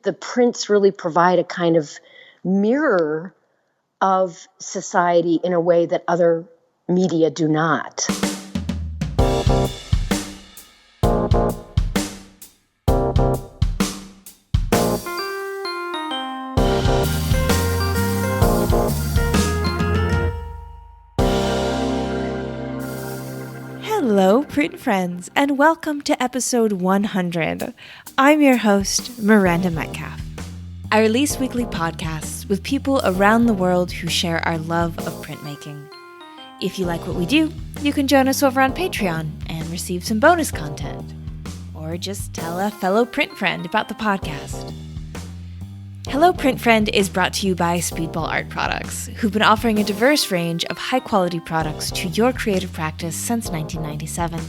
the prints really provide a kind of mirror of society in a way that other media do not. Hello, print friends, and welcome to episode 100. I'm your host, Miranda Metcalf. I release weekly podcasts with people around the world who share our love of printmaking. If you like what we do, you can join us over on Patreon and receive some bonus content. Or just tell a fellow print friend about the podcast. Hello Print Friend is brought to you by Speedball Art Products, who've been offering a diverse range of high-quality products to your creative practice since 1997.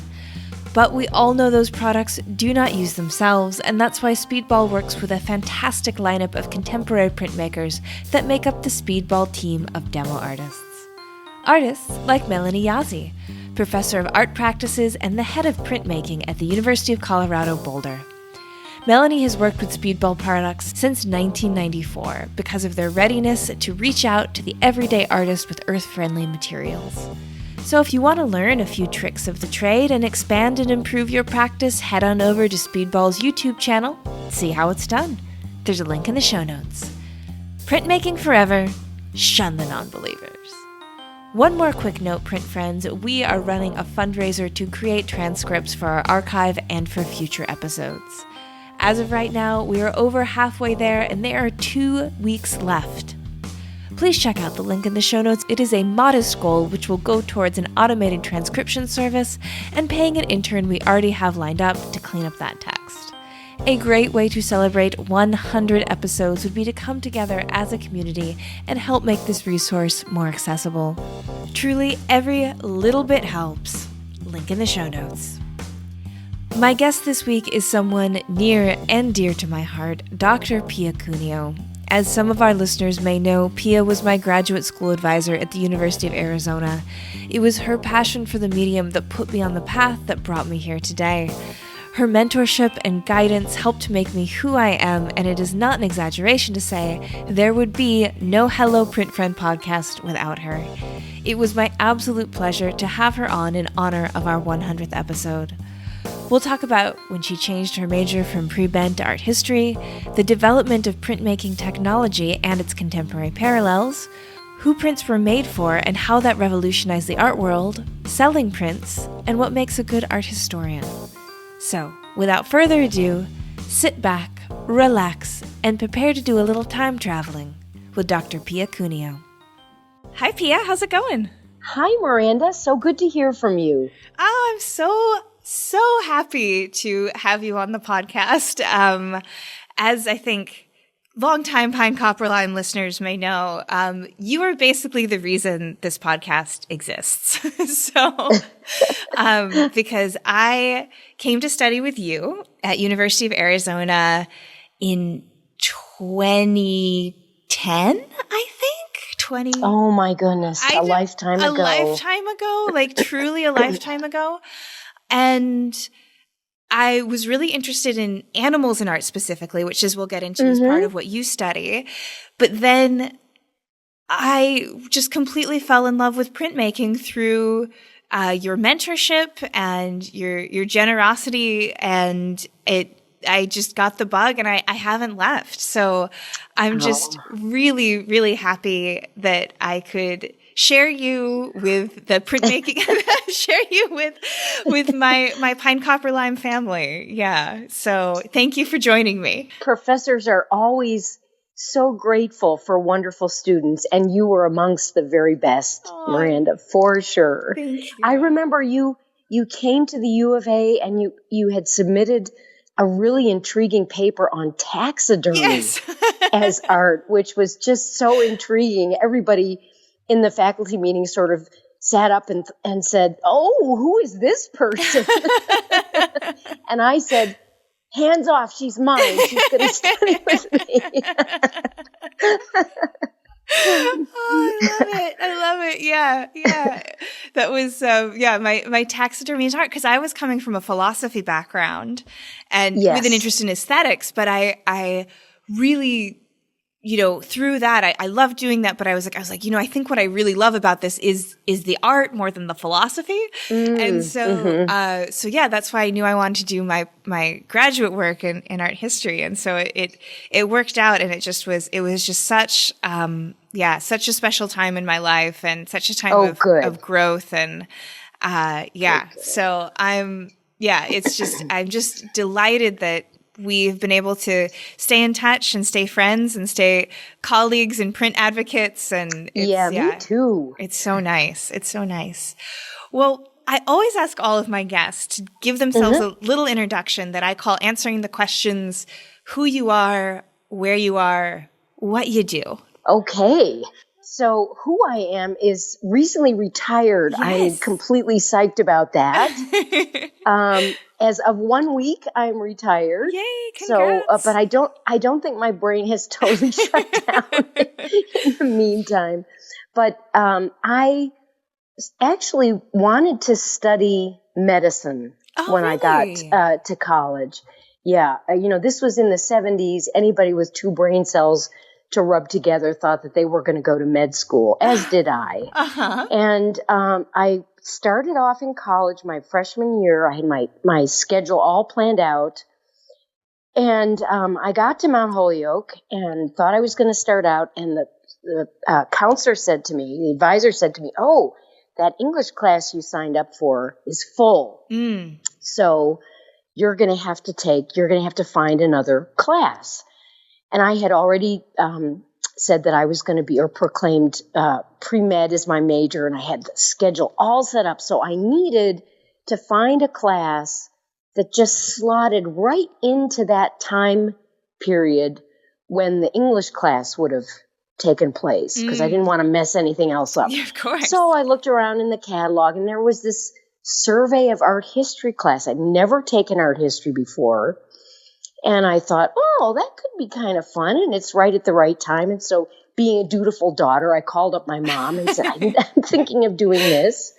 But we all know those products do not use themselves, and that's why Speedball works with a fantastic lineup of contemporary printmakers that make up the Speedball team of demo artists. Artists like Melanie Yazzie, professor of art practices and the head of printmaking at the University of Colorado Boulder. Melanie has worked with Speedball products since 1994 because of their readiness to reach out to the everyday artist with earth-friendly materials. So if you want to learn a few tricks of the trade and expand and improve your practice, head on over to Speedball's YouTube channel, see how it's done. There's a link in the show notes. Printmaking forever, shun the non-believers. One more quick note, print friends, we are running a fundraiser to create transcripts for our archive and for future episodes. As of right now, we are over halfway there, and there are 2 weeks left. Please check out the link in the show notes. It is a modest goal which will go towards an automated transcription service and paying an intern we already have lined up to clean up that text. A great way to celebrate 100 episodes would be to come together as a community and help make this resource more accessible. Truly, every little bit helps. Link in the show notes. My guest this week is someone near and dear to my heart, Dr. Pia Cuneo. As some of our listeners may know, Pia was my graduate school advisor at the University of Arizona. It was her passion for the medium that put me on the path that brought me here today. Her mentorship and guidance helped make me who I am, and it is not an exaggeration to say there would be no Hello Print Friend podcast without her. It was my absolute pleasure to have her on in honor of our 100th episode. We'll talk about when she changed her major from pre-med to art history, the development of printmaking technology and its contemporary parallels, who prints were made for and how that revolutionized the art world, selling prints, and what makes a good art historian. So, without further ado, sit back, relax, and prepare to do a little time traveling with Dr. Pia Cuneo. Hi Pia, how's it going? Hi Miranda, so good to hear from you. Oh, I'm so happy to have you on the podcast. As I think longtime Pine Copper Lime listeners may know, you are basically the reason this podcast exists. Because I came to study with you at University of Arizona in 2010, I think. 20. Oh my goodness, a lifetime ago. A lifetime ago, like truly a lifetime ago. And I was really interested in animals in art specifically, which is we'll get into as part of what you study. But then I just completely fell in love with printmaking through your mentorship and your generosity, and I just got the bug and I haven't left. So I'm just really, really happy that I could share you with the printmaking, share you with my Pine Copper Lime family. Yeah. So thank you for joining me. Professors are always so grateful for wonderful students, and you were amongst the very best, Miranda, for sure. Thank you. I remember you came to the U of A and you had submitted a really intriguing paper on taxidermy as art, which was just so intriguing. Everybody in the faculty meeting sort of sat up and said, "Oh, who is this person?" And I said, "Hands off, she's mine. She's going to study with me." I love it. Yeah. That was, my taxidermy is art, because I was coming from a philosophy background and with an interest in aesthetics, but I really, through that, I love doing that, but I was like, I think what I really love about this is the art more than the philosophy. And so, so yeah, that's why I knew I wanted to do my graduate work in art history. And so it worked out, and it was just such, such a special time in my life, and such a time of growth. And, so I'm just delighted that we've been able to stay in touch and stay friends and stay colleagues and print advocates. And me too. It's so nice. It's so nice. Well, I always ask all of my guests to give themselves a little introduction that I call answering the questions: who you are, where you are, what you do. Okay. So who I am is recently retired. Yes. I'm completely psyched about that. As of 1 week, I'm retired. Yay! Congrats. So, but I don't think my brain has totally shut down in the meantime. But I actually wanted to study medicine when I got to college. Yeah, this was in the 70s. Anybody with two brain cells to rub together thought that they were going to go to med school, as did I. And I started off in college my freshman year. I had my schedule all planned out. And I got to Mount Holyoke and thought I was going to start out. And the counselor said to me, the advisor said to me, "Oh, that English class you signed up for is full. So you're going to have to find another class." And I had already said that I was going to be, or proclaimed pre-med as my major, and I had the schedule all set up. So I needed to find a class that just slotted right into that time period when the English class would have taken place, because I didn't want to mess anything else up. Yeah, of course. So I looked around in the catalog, and there was this survey of art history class. I'd never taken art history before. And I thought, oh, that could be kind of fun, and it's right at the right time. And so, being a dutiful daughter, I called up my mom and said, I'm thinking of doing this.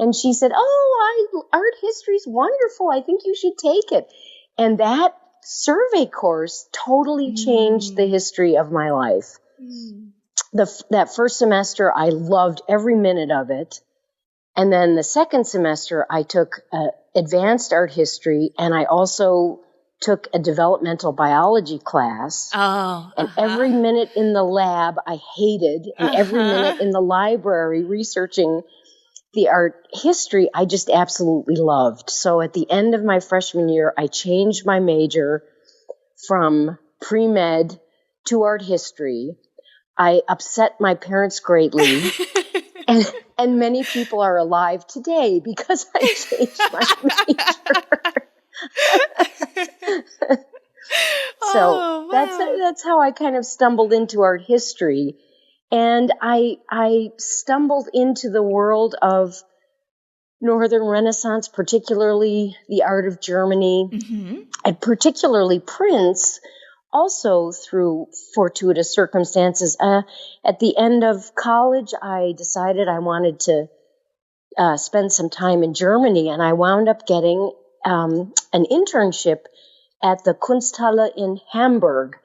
And she said, art history's wonderful. I think you should take it. And that survey course totally changed the history of my life. That first semester, I loved every minute of it. And then the second semester, I took advanced art history, and I also took a developmental biology class. And every minute in the lab I hated, and every minute in the library researching the art history I just absolutely loved. So at the end of my freshman year, I changed my major from pre-med to art history. I upset my parents greatly. and many people are alive today because I changed my major. So that's how I kind of stumbled into art history. And I stumbled into the world of Northern Renaissance, particularly the art of Germany, and particularly prints, also through fortuitous circumstances. At the end of college, I decided I wanted to spend some time in Germany, and I wound up getting an internship at the Kunsthalle in Hamburg.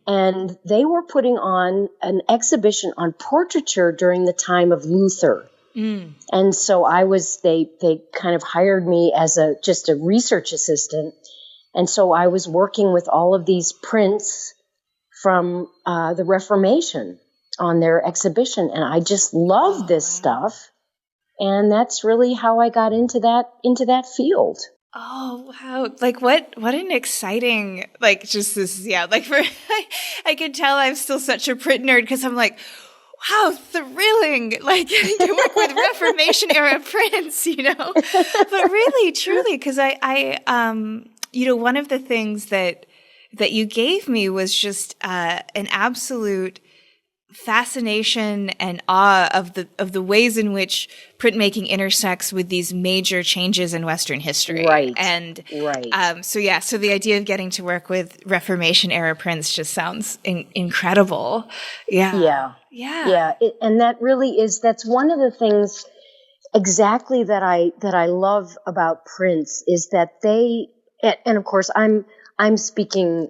And they were putting on an exhibition on portraiture during the time of Luther. And so they kind of hired me as just a research assistant. And so I was working with all of these prints from the Reformation on their exhibition. And I just loved this stuff. And that's really how I got into that field. Oh, wow. Like what an exciting, like just this, I can tell I'm still such a print nerd because I'm like, wow, thrilling, like to work with Reformation era prints, but really, truly, because I one of the things that you gave me was just an absolute fascination and awe of the ways in which printmaking intersects with these major changes in Western history. Right. And right. So the idea of getting to work with Reformation era prints just sounds incredible. Yeah. And that really that's one of the things exactly that I love about prints is that they, and of course I'm speaking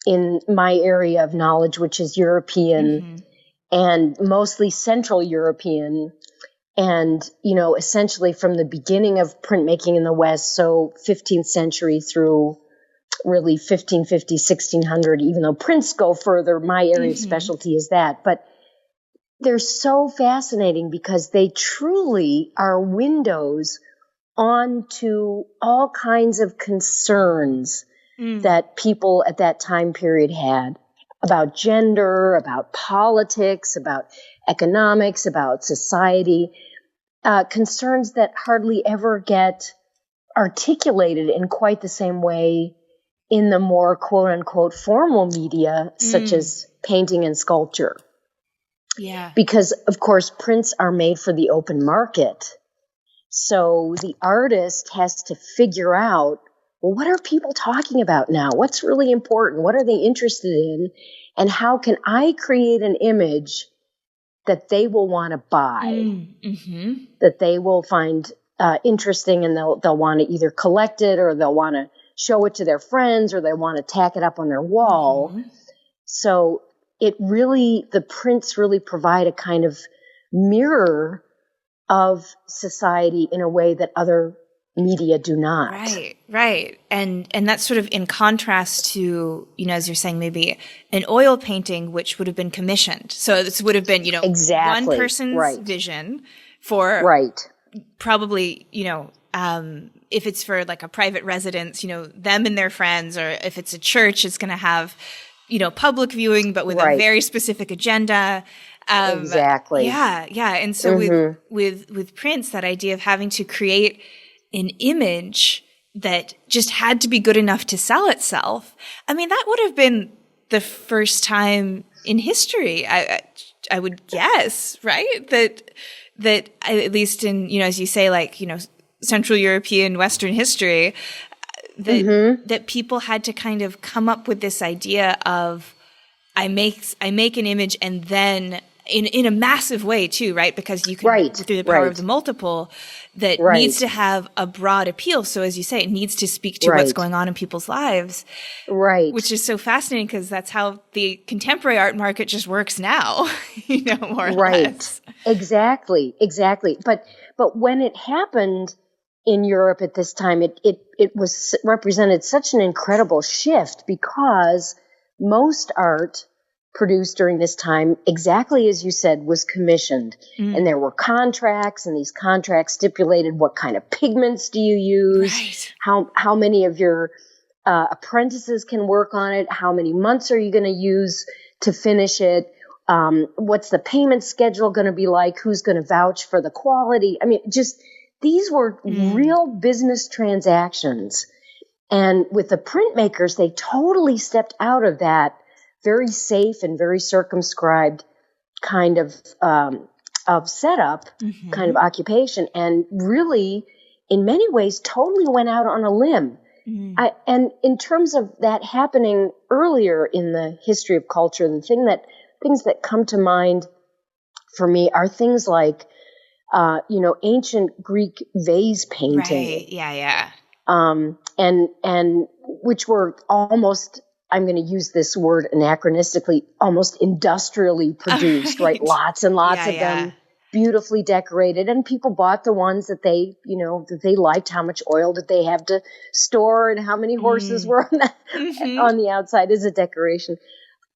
in my area of knowledge, which is European and mostly Central European. And, essentially from the beginning of printmaking in the West, so 15th century through really 1550, 1600, even though prints go further, my area of specialty is that. But they're so fascinating because they truly are windows onto all kinds of concerns that people at that time period had about gender, about politics, about economics, about society, concerns that hardly ever get articulated in quite the same way in the more quote unquote formal media, such as painting and sculpture. Yeah. Because, of course, prints are made for the open market. So the artist has to figure out, well, what are people talking about now? What's really important? What are they interested in? And how can I create an image that they will want to buy, that they will find interesting, and they'll want to either collect it, or they'll want to show it to their friends, or they want to tack it up on their wall. So the prints really provide a kind of mirror of society in a way that other media do not. Right. And that's sort of in contrast to, as you're saying, maybe an oil painting, which would have been commissioned. So this would have been, exactly one person's vision for probably, if it's for like a private residence, them and their friends, or if it's a church, it's going to have, public viewing, but with a very specific agenda. Exactly. Yeah. And so with prints, that idea of having to create an image that just had to be good enough to sell itself. I mean, that would have been the first time in history, I would guess, right? That at least in, as you say, like, Central European Western history, that people had to kind of come up with this idea of, I make an image, and then in a massive way too, right? Because you can, through the power of the multiple, that needs to have a broad appeal. So as you say, it needs to speak to what's going on in people's lives. Right. Which is so fascinating, because that's how the contemporary art market just works now, more or less. Exactly. But when it happened in Europe at this time, it was represented such an incredible shift, because most art produced during this time, exactly as you said, was commissioned. And there were contracts, and these contracts stipulated what kind of pigments do you use, how many of your apprentices can work on it, how many months are you going to use to finish it, what's the payment schedule going to be like, who's going to vouch for the quality. I mean, just these were real business transactions. And with the printmakers, they totally stepped out of that very safe and very circumscribed kind of setup, kind of occupation, and really, in many ways, totally went out on a limb. And in terms of that happening earlier in the history of culture, things that come to mind for me are things like, ancient Greek vase painting, and which were almost, I'm going to use this word anachronistically, almost industrially produced, right? Lots and lots of them, beautifully decorated, and people bought the ones that they liked. How much oil did they have to store, and how many horses were on the outside as a decoration,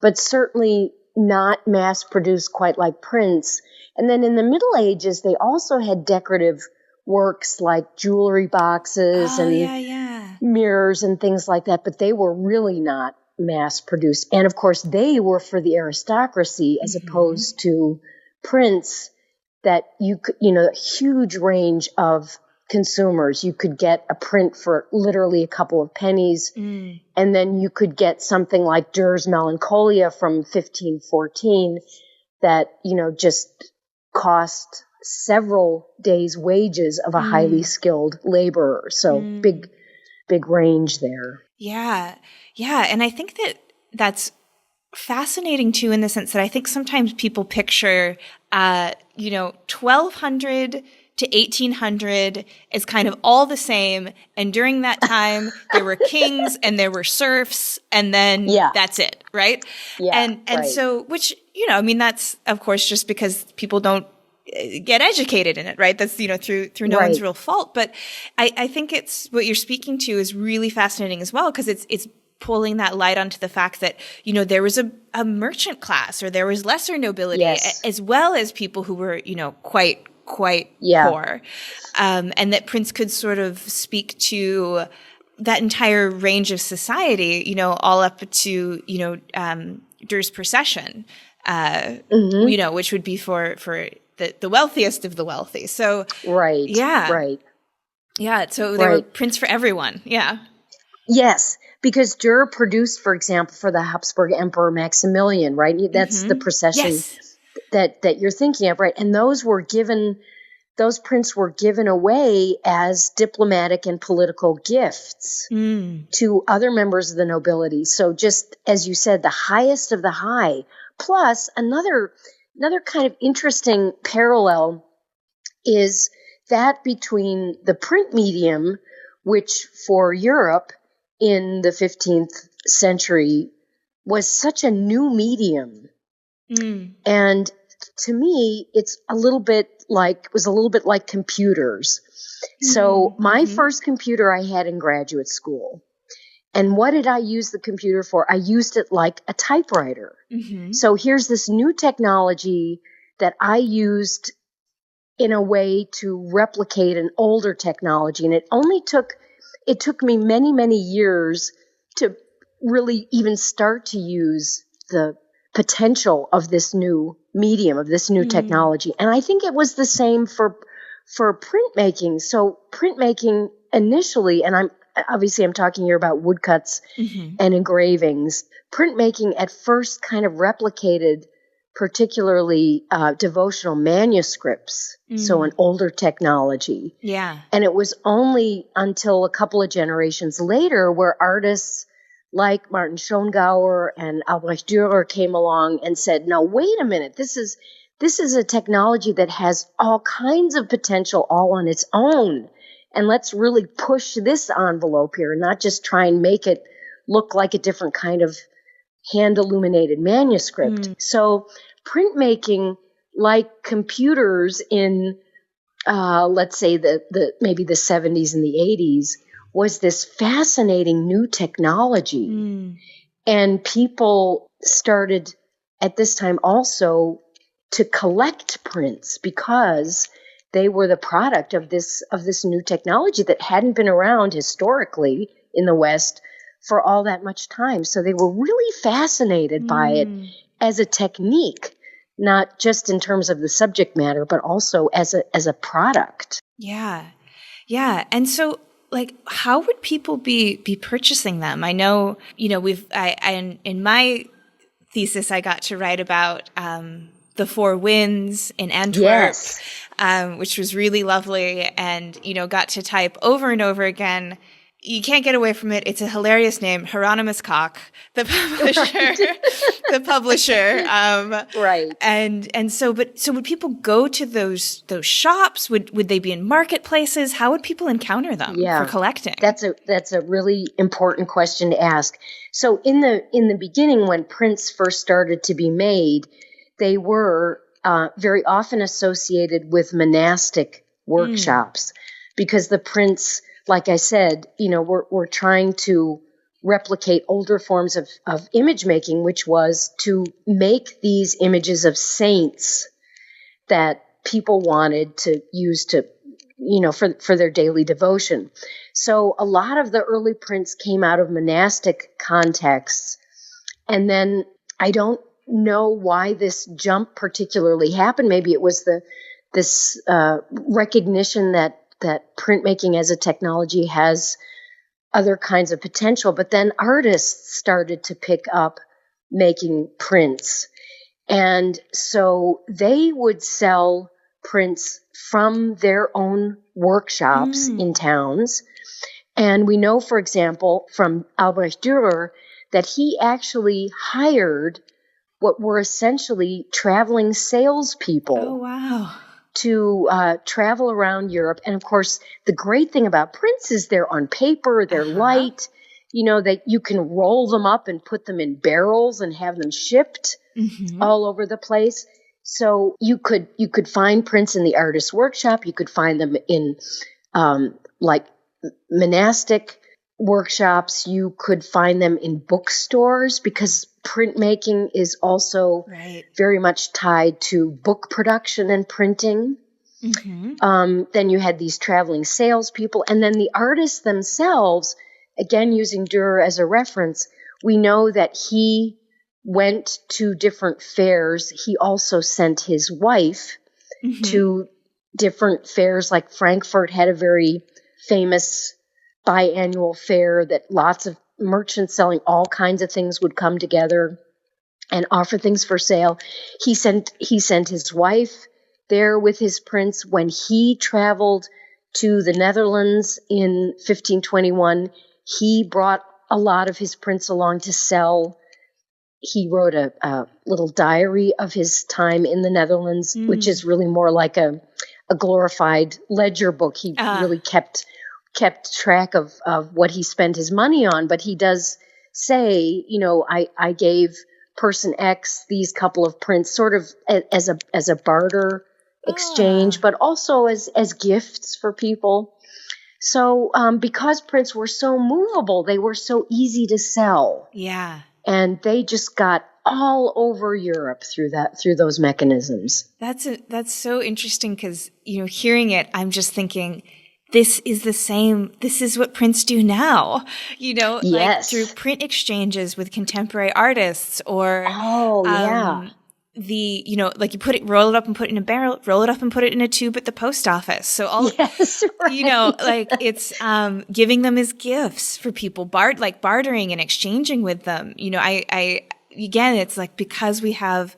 but certainly not mass produced quite like prints. And then in the Middle Ages, they also had decorative works like jewelry boxes and mirrors and things like that, but they were really not mass produced. And of course, they were for the aristocracy, as opposed to prints that you could, a huge range of consumers. You could get a print for literally a couple of pennies, and then you could get something like Durer's Melancholia from 1514 that, just cost several days' wages of a highly skilled laborer. So big range there. Yeah. And I think that's fascinating too, in the sense that I think sometimes people picture, 1200 to 1800 is kind of all the same. And during that time, there were kings and there were serfs, and then that's it, right? Yeah, and so, which, you know, I mean, that's, of course, just because people don't get educated in it, right? That's, you know, through no one's real fault. But I think it's what you're speaking to is really fascinating as well, because it's pulling that light onto the fact that, you know, there was a merchant class, or there was lesser nobility, as well as people who were, you know, quite poor. And that Prince could sort of speak to that entire range of society, you know, all up to, you know, Dur's procession, you know, which would be for the wealthiest of the wealthy. So, Yeah. So they were prints for everyone. Yeah. Yes. Because Dur produced, for example, for the Habsburg Emperor Maximilian, right? That's the procession that you're thinking of, right? And those prints were given away as diplomatic and political gifts to other members of the nobility. So just as you said, the highest of the high. Plus, another kind of interesting parallel is that between the print medium, which for Europe in the 15th century was such a new medium. And to me, was a little bit like computers. So my first computer I had in graduate school. And what did I use the computer for? I used it like a typewriter. So here's this new technology that I used in a way to replicate an older technology. And it took me many, many years to really even start to use the potential of this new medium, of this new technology. And I think it was the same for printmaking. So printmaking initially, and I'm talking here about woodcuts and engravings. Printmaking at first kind of replicated particularly devotional manuscripts, so an older technology. Yeah. And it was only until a couple of generations later where artists like Martin Schongauer and Albrecht Dürer came along and said, no, wait a minute, this is a technology that has all kinds of potential all on its own. And let's really push this envelope here, not just try and make it look like a different kind of hand-illuminated manuscript. So printmaking, like computers in, let's say, maybe the 70s and the 80s, was this fascinating new technology. And people started at this time also to collect prints because they were the product of this new technology that hadn't been around historically in the West for all that much time. So they were really fascinated by it as a technique, not just in terms of the subject matter, but also as a product. Yeah. Yeah. And so, like, how would people be purchasing them? I know, you know, in my thesis, I got to write about the Four Winds in Antwerp, which was really lovely, and, you know, got to type over and over again. You can't get away from it. It's a hilarious name, Hieronymus Koch, the publisher, Right. And so would people go to those shops? Would they be in marketplaces? How would people encounter them for collecting? That's a really important question to ask. So in the beginning, when prints first started to be made, they were very often associated with monastic workshops because the prints, like I said, you know, we're trying to replicate older forms of image making, which was to make these images of saints that people wanted to use to, you know, for their daily devotion. So a lot of the early prints came out of monastic contexts. And then I don't know why this jump particularly happened. Maybe it was this recognition that printmaking as a technology has other kinds of potential. But then artists started to pick up making prints. And so they would sell prints from their own workshops in towns. And we know, for example, from Albrecht Dürer, that he actually hired what were essentially traveling salespeople. Oh, wow. to travel around Europe. And of course, the great thing about prints is they're on paper, they're light, that you can roll them up and put them in barrels and have them shipped all over the place. So you could find prints in the artist's workshop. You could find them in like monastic workshops. You could find them in bookstores because printmaking is also very much tied to book production and printing. Then you had these traveling salespeople, and then the artists themselves, again, using Dürer as a reference, we know that he went to different fairs. He also sent his wife to different fairs, like Frankfurt had a very famous biannual fair that lots of merchants selling all kinds of things would come together and offer things for sale. He sent his wife there with his prints. When he traveled to the Netherlands in 1521, he brought a lot of his prints along to sell. He wrote a little diary of his time in the Netherlands, which is really more like a glorified ledger book. He really kept track of what he spent his money on. But he does say, I gave person X these couple of prints sort of as a barter exchange, but also as gifts for people. So because prints were so movable, they were so easy to sell. Yeah. And they just got all over Europe through those mechanisms. That's so interesting because, hearing it, I'm just thinking, this is what prints do now, Yes. like through print exchanges with contemporary artists or, like roll it up and put it in a barrel, roll it up and put it in a tube at the post office. So all, like it's, giving them as gifts for people, bartering and exchanging with them. Again, it's like, because we have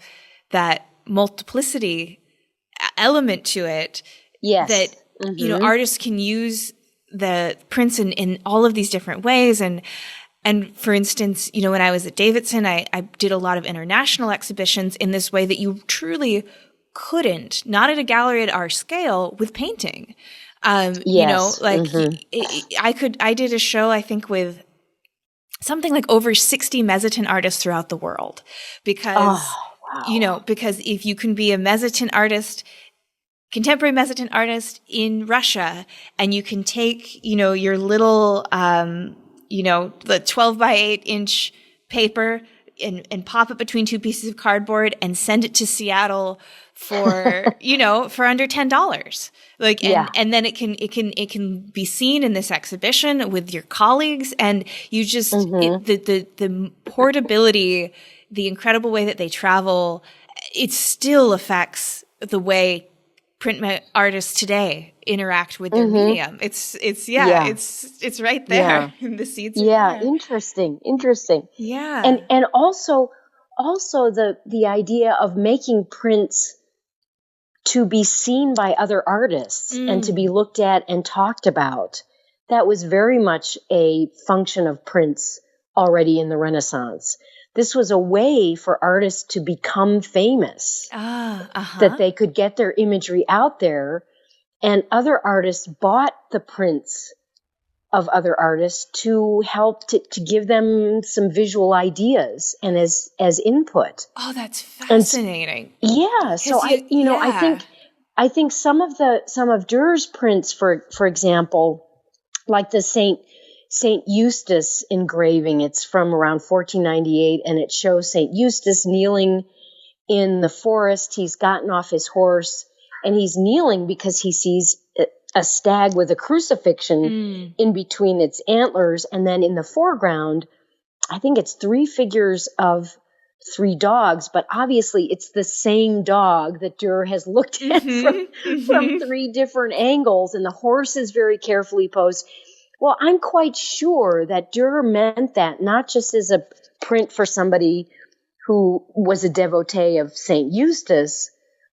that multiplicity element to it, that, artists can use the prints in all of these different ways. And for instance, when I was at Davidson, I did a lot of international exhibitions in this way that you truly couldn't, not at a gallery at our scale, with painting. I did a show, I think, with something like over 60 mezzotint artists throughout the world because, because if you can be a mezzotint artist, contemporary mezzotint artist in Russia, and you can take, your little, the 12 by 8 inch paper and pop it between two pieces of cardboard and send it to Seattle for, for under $10. And then it can be seen in this exhibition with your colleagues, and you just, the portability, the incredible way that they travel, it still affects the way print artists today interact with their medium. It's right there in the seeds. Yeah. Interesting. Yeah. And also the idea of making prints to be seen by other artists and to be looked at and talked about. That was very much a function of prints already in the Renaissance. This was a way for artists to become famous, that they could get their imagery out there, and other artists bought the prints of other artists to help to give them some visual ideas and as input. Oh, that's fascinating. So I think some of Dürer's prints, for example, like the Saint Eustace engraving, it's from around 1498, and it shows Saint Eustace kneeling in the forest. He's gotten off his horse, and he's kneeling because he sees a stag with a crucifixion in between its antlers. And then in the foreground, I think it's 3 figures of 3 dogs, but obviously it's the same dog that Dürer has looked at from 3 different angles, and the horse is very carefully posed. Well, I'm quite sure that Dürer meant that not just as a print for somebody who was a devotee of St. Eustace,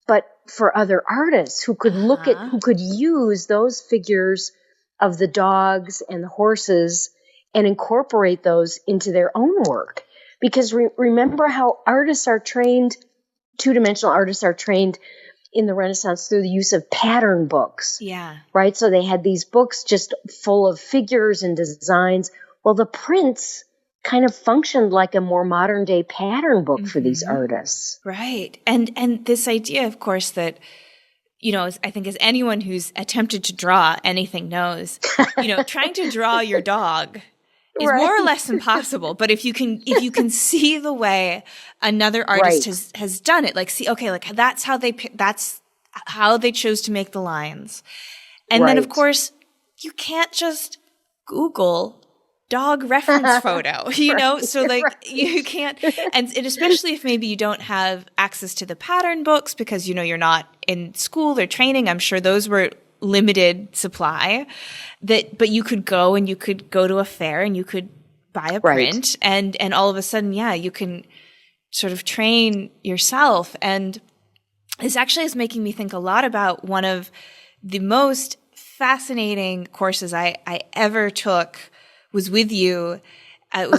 but for other artists who could look at, who could use those figures of the dogs and the horses and incorporate those into their own work. Because remember how artists are trained, two-dimensional artists are trained in the Renaissance through the use of pattern books. Yeah. Right? So they had these books just full of figures and designs. Well, the prints kind of functioned like a more modern day pattern book for these artists. Right. And this idea, of course, that, I think as anyone who's attempted to draw anything knows, trying to draw your dog is more or less impossible. But if you can see the way another artist has done it, like, see, okay, like that's how they chose to make the lines. And then, of course, you can't just Google dog reference photo, so like you can't, and especially if maybe you don't have access to the pattern books because, you're not in school or training. I'm sure those were limited supply but you could go to a fair and you could buy a print and all of a sudden, you can sort of train yourself. And this actually is making me think a lot about one of the most fascinating courses I ever took was with you. It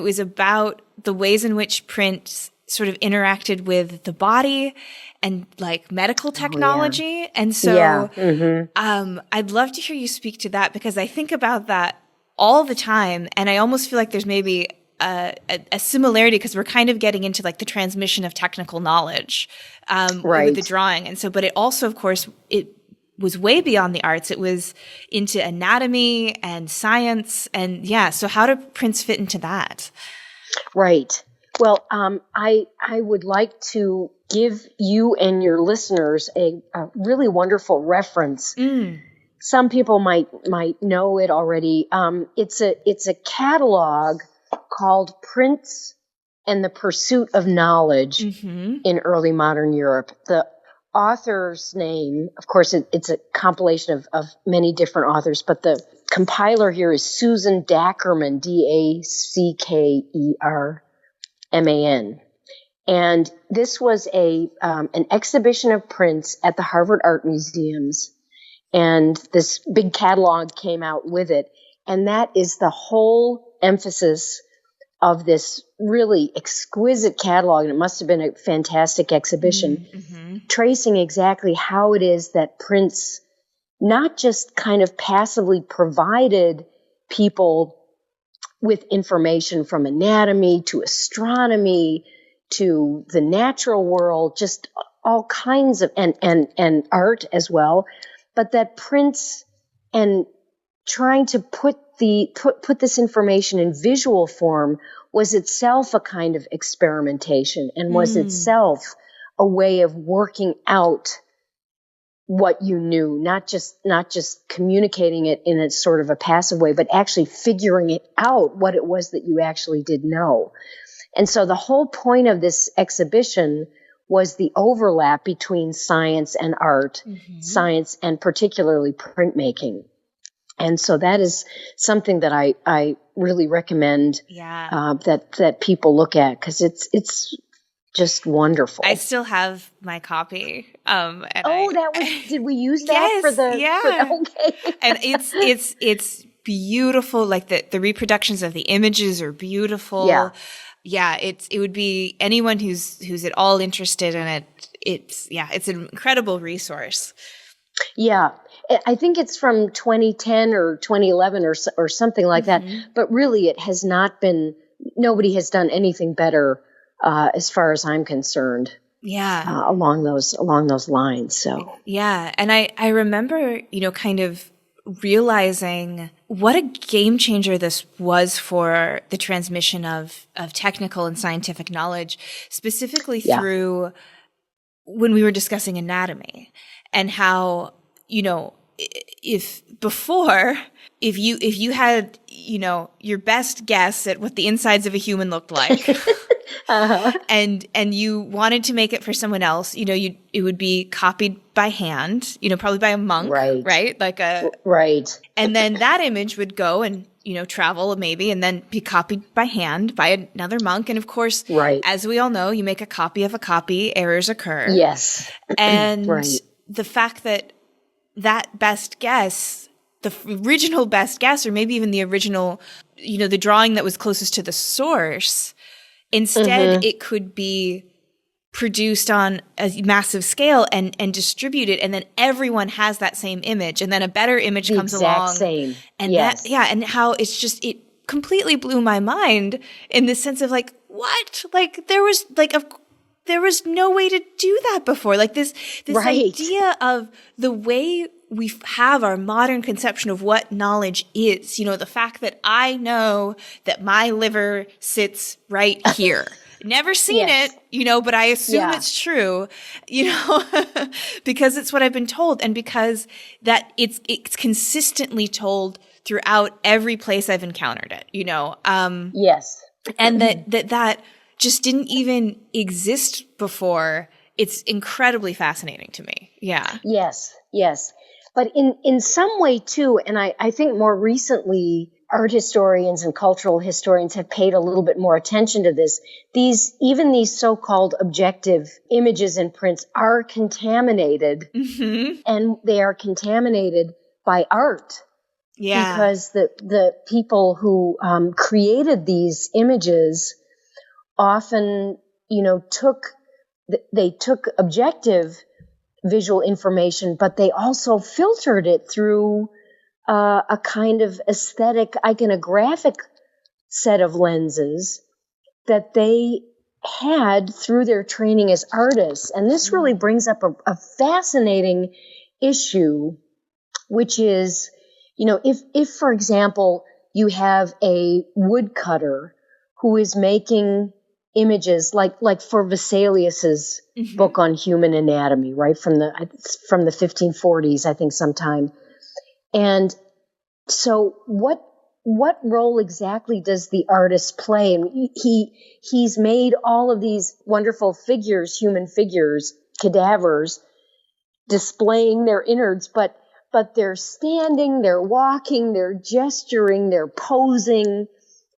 was about the ways in which print sort of interacted with the body and like medical technology. And so, I'd love to hear you speak to that because I think about that all the time. And I almost feel like there's maybe a similarity because we're kind of getting into like the transmission of technical knowledge, with the drawing. And so, but it also, of course, it was way beyond the arts. It was into anatomy and science. And so how do prints fit into that? Right. Well, I would like to give you and your listeners a really wonderful reference. Some people might know it already. It's a catalog called Prints and the Pursuit of Knowledge in Early Modern Europe. The author's name, of course, it's a compilation of many different authors, but the compiler here is Susan Dackerman, Dackerman. And this was an exhibition of prints at the Harvard Art Museums. And this big catalog came out with it. And that is the whole emphasis of this really exquisite catalog. And it must have been a fantastic exhibition, tracing exactly how it is that prints not just kind of passively provided people with information from anatomy to astronomy to the natural world, just all kinds of, and art as well, but that prints and trying to put this information in visual form was itself a kind of experimentation and was itself a way of working out what you knew, not just communicating it in a sort of a passive way, but actually figuring it out what it was that you actually did know. And so the whole point of this exhibition was the overlap between science and art, science and particularly printmaking. And so that is something that I really recommend that people look at because it's just wonderful. I still have my copy. Did we use that for the? Okay. And it's beautiful. Like the reproductions of the images are beautiful. Yeah. It would be anyone who's at all interested in it. It's an incredible resource. Yeah. I think it's from 2010 or 2011 or something like that. But really it has not been, nobody has done anything better as far as I'm concerned. Along those lines. So and I remember, kind of realizing what a game changer this was for the transmission of technical and scientific knowledge, specifically through when we were discussing anatomy and how, if you had, your best guess at what the insides of a human looked like, and you wanted to make it for someone else, it would be copied by hand, probably by a monk, right? And then that image would go and, travel maybe, and then be copied by hand by another monk. And of course, as we all know, you make a copy of a copy, errors occur. Yes. And the fact that best guess, the original best guess, or maybe even the original, the drawing that was closest to the source, instead it could be produced on a massive scale and distributed, and then everyone has that same image, and then a better image comes along. Same. And yes. and how it's just, it completely blew my mind in the sense of like, what? Like there was no way to do that before. Like this right. idea of the way we have our modern conception of what knowledge is, the fact that I know that my liver sits right here. Never seen yes. it, but I assume it's true, because it's what I've been told, and because that it's consistently told throughout every place I've encountered it, yes. And that just didn't even exist before. It's incredibly fascinating to me. Yeah. Yes. Yes. But in some way too, and I think more recently, art historians and cultural historians have paid a little bit more attention to this. These so-called objective images and prints are contaminated, and they are contaminated by art. Yeah. Because the people who created these images often, took objective visual information, but they also filtered it through a kind of aesthetic, iconographic set of lenses that they had through their training as artists. And this really brings up a fascinating issue, which is, if, for example, you have a woodcutter who is making images like for Vesalius's book on human anatomy, right, from the 1540s, I think, sometime. And so what role exactly does the artist play? And he's made all of these wonderful figures, human figures, cadavers, displaying their innards, but they're standing, they're walking, they're gesturing, they're posing.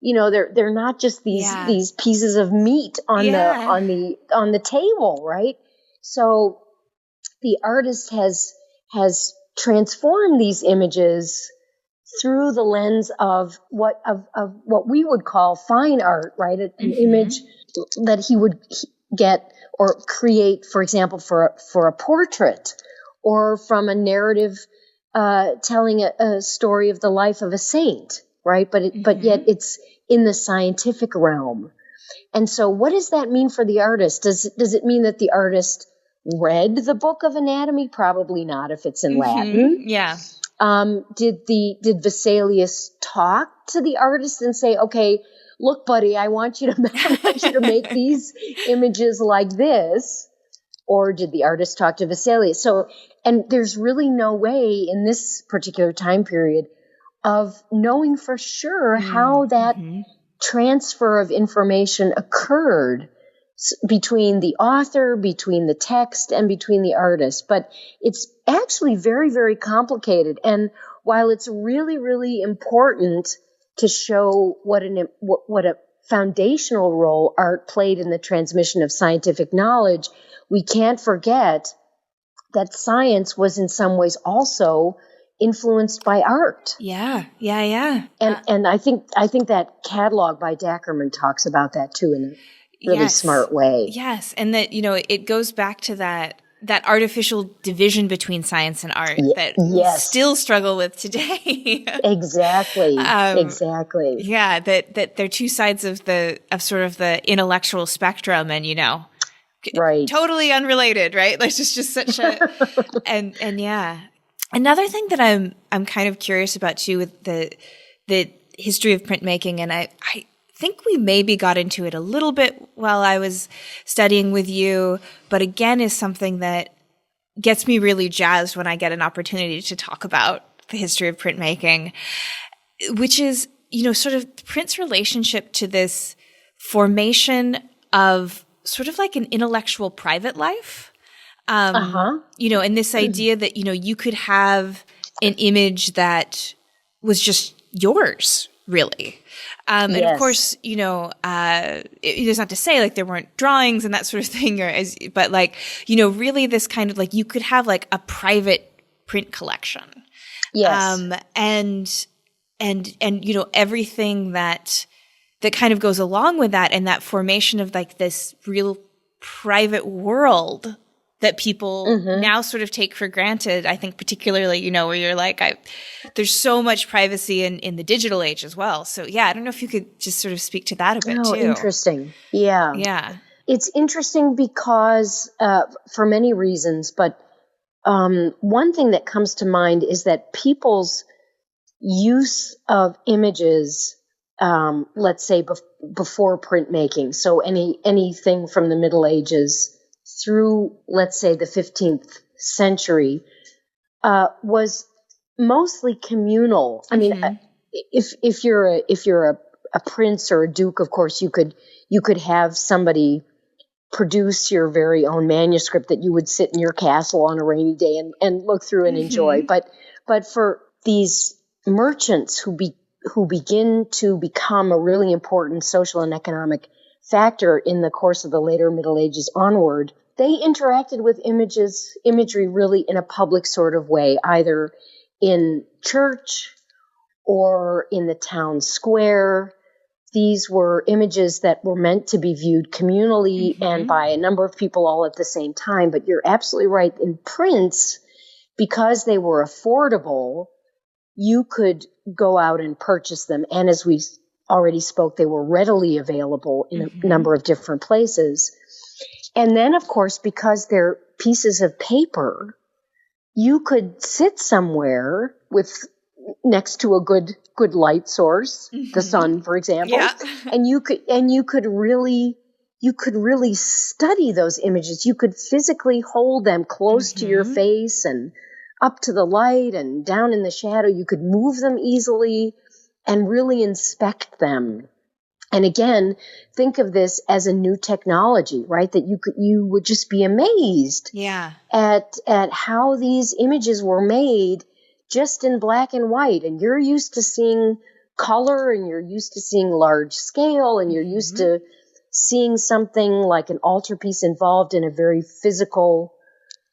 They're not just these pieces of meat on the table, right? So the artist has transformed these images through the lens of what we would call fine art, right? An image that he would get or create, for example, for a portrait, or from a narrative telling a story of the life of a saint, right? But yet it's in the scientific realm. And so what does that mean for the artist? Does it mean that the artist read the book of anatomy? Probably not, if it's in Latin. Yeah. Did Vesalius talk to the artist and say, okay, look, buddy, I want you to make these images like this? Or did the artist talk to Vesalius? So, and there's really no way in this particular time period of knowing for sure how that transfer of information occurred between the author, between the text, and between the artist. But it's actually very, very complicated. And while it's really, really important to show what a foundational role art played in the transmission of scientific knowledge, we can't forget that science was in some ways also influenced by art. Yeah. And I think that catalog by Dackerman talks about that too in a really smart way. Yes. And that, it goes back to that artificial division between science and art that we still struggle with today. Exactly. Exactly. Yeah. That they're two sides of sort of the intellectual spectrum, and, right. Totally unrelated, right? Like it's just such a, and yeah. Another thing that I'm kind of curious about too with the history of printmaking, and I think we maybe got into it a little bit while I was studying with you, but again is something that gets me really jazzed when I get an opportunity to talk about the history of printmaking, which is, sort of print's relationship to this formation of sort of like an intellectual private life. And this idea that, you could have an image that was just yours, really. And of course, it's not to say like there weren't drawings and that sort of thing, but like, really this kind of like, you could have like a private print collection. Yes. And everything that kind of goes along with that, and that formation of like this real private world that people Mm-hmm. now sort of take for granted. I think particularly, you know, where you're like, there's so much privacy in the digital age as well. So yeah, I don't know if you could just sort of speak to that a bit Oh, too. interesting. Yeah. Yeah. It's interesting because for many reasons, but one thing that comes to mind is that people's use of images, let's say before printmaking, so anything from the Middle Ages through, let's say, the 15th century, was mostly communal. I mean, if you're a prince or a duke, of course, you could have somebody produce your very own manuscript that you would sit in your castle on a rainy day and look through and enjoy. But for these merchants who begin to become a really important social and economic factor in the course of the later Middle Ages onward, they interacted with imagery really in a public sort of way, either in church or in the town square. These were images that were meant to be viewed communally and by a number of people all at the same time. But you're absolutely right. In prints, because they were affordable, you could go out and purchase them. And as we already spoke, they were readily available in a number of different places. And then, of course, because they're pieces of paper, you could sit somewhere next to a good light source, the sun, for example, and you could really study those images. You could physically hold them close to your face and up to the light and down in the shadow. You could move them easily and really inspect them. And again, think of this as a new technology, right? That you would just be amazed at how these images were made just in black and white. And you're used to seeing color, and you're used to seeing large scale, and you're used to seeing something like an altarpiece involved in a very physical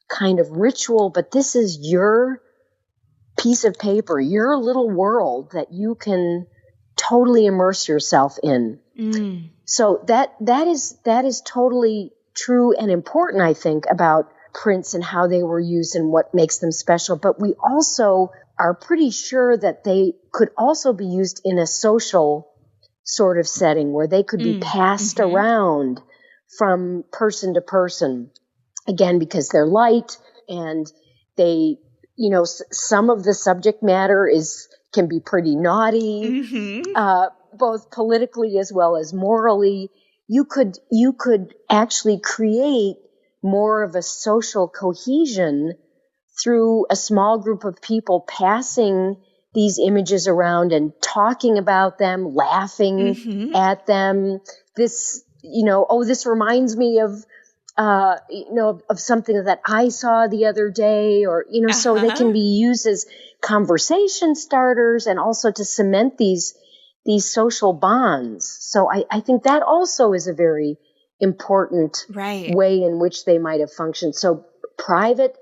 kind of ritual. But this is your piece of paper, your little world that you can totally immerse yourself in. So that is totally true and important, I think, about prints and how they were used and what makes them special. But we also are pretty sure that they could also be used in a social sort of setting where they could be passed around from person to person. Again, because they're light and they, some of the subject matter can be pretty naughty, both politically as well as morally. You could actually create more of a social cohesion through a small group of people passing these images around and talking about them, laughing at them. This, this reminds me of something that I saw the other day, or, so they can be used as conversation starters and also to cement these social bonds. So I think that also is a very important way in which they might have functioned. So private,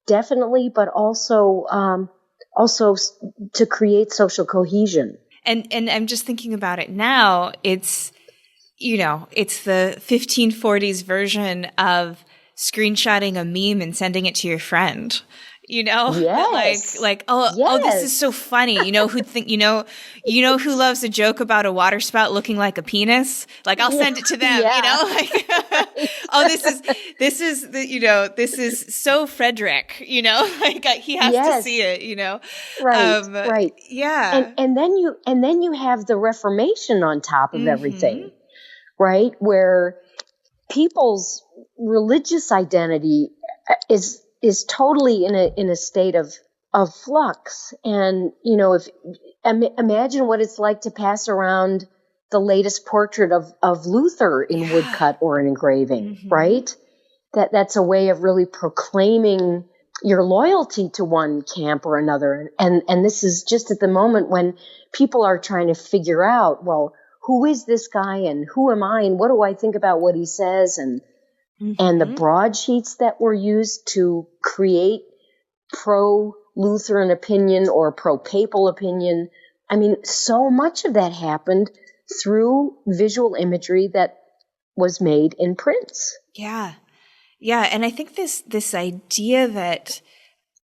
definitely, but also to create social cohesion. And I'm just thinking about it now. It's the 1540s version of screenshotting a meme and sending it to your friend. Yes. Oh, this is so funny. Who loves a joke about a water spout looking like a penis? Like, I'll send it to them, oh, this is so Frederick, he has to see it, Right. Yeah. And then you have the Reformation on top of everything, right? Where people's religious identity is totally in a state of flux. And, imagine what it's like to pass around the latest portrait of Luther in woodcut or an engraving, right? That's a way of really proclaiming your loyalty to one camp or another. And this is just at the moment when people are trying to figure out, well, who is this guy and who am I and what do I think about what he says? And the broadsheets that were used to create pro-Lutheran opinion or pro-papal opinion. I mean, so much of that happened through visual imagery that was made in prints. Yeah. Yeah. And I think this idea that,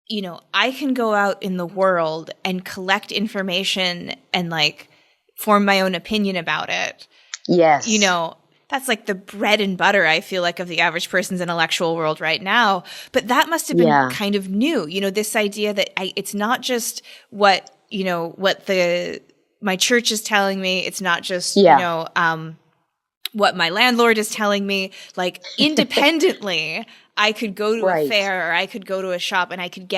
you know, I can go out in the world and collect information and like form my own opinion about it. Yes. You know, that's like the bread and butter, I feel like, of the average person's intellectual world right now. But that must have been kind of new, you know, this idea that it's not just what, you know, what my church is telling me. It's not just, you know, what my landlord is telling me. Like independently, I could go to a fair or I could go to a shop and I could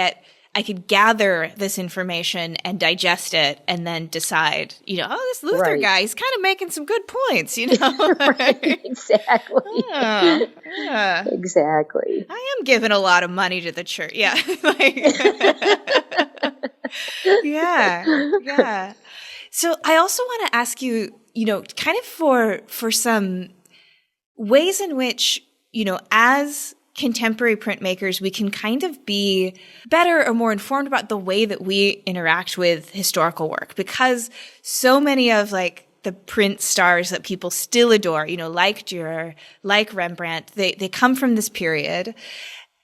gather this information and digest it and then decide, you know, oh, this Luther guy, he's kind of making some good points, you know? Exactly. Exactly. I am giving a lot of money to the church. Yeah. Yeah. So I also want to ask you, you know, kind of for some ways in which, you know, as contemporary printmakers, we can kind of be better or more informed about the way that we interact with historical work, because so many of like the print stars that people still adore, you know, like Dürer, like Rembrandt, they come from this period.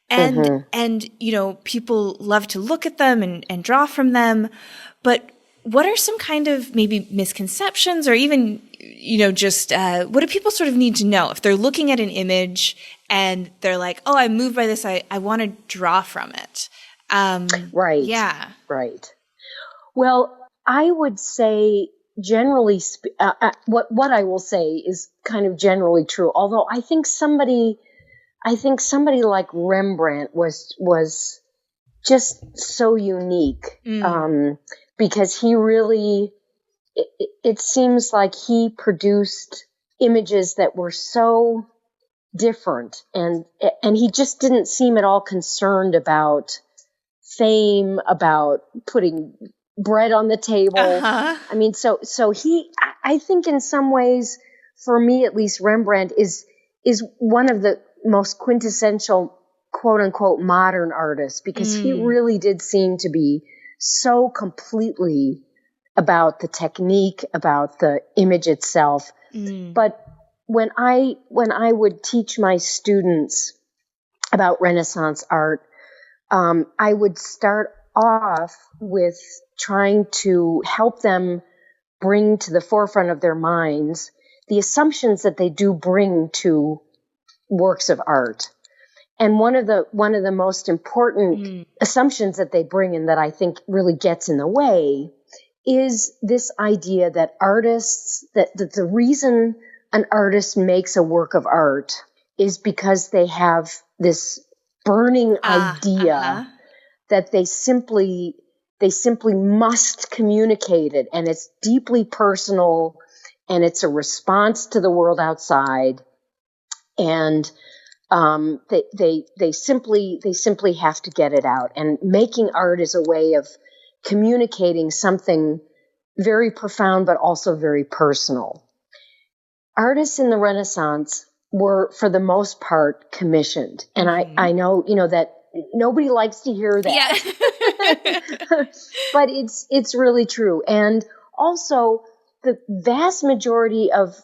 And, you know, people love to look at them and draw from them. But what are some kind of maybe misconceptions or even, you know, just what do people sort of need to know if they're looking at an image and they're like, oh, I'm moved by this. I want to draw from it. Right. Yeah. Right. Well, I would say generally, what I will say is kind of generally true. Although I think somebody like Rembrandt was just so unique, because he really, it seems like he produced images that were so different, and he just didn't seem at all concerned about fame, about putting bread on the table. I mean, so I think in some ways, for me at least, Rembrandt is one of the most quintessential quote unquote modern artists, because he really did seem to be so completely about the technique, about the image itself. But when I would teach my students about Renaissance art, I would start off with trying to help them bring to the forefront of their minds the assumptions that they do bring to works of art. And one of the most important assumptions that they bring in that I think really gets in the way is this idea that that the reason an artist makes a work of art is because they have this burning idea that they simply must communicate it, and it's deeply personal, and it's a response to the world outside, and they simply have to get it out. And making art is a way of communicating something very profound, but also very personal. Artists in the Renaissance were, for the most part, commissioned. And I know, you know, that nobody likes to hear that. Yeah. But it's really true. And also, the vast majority of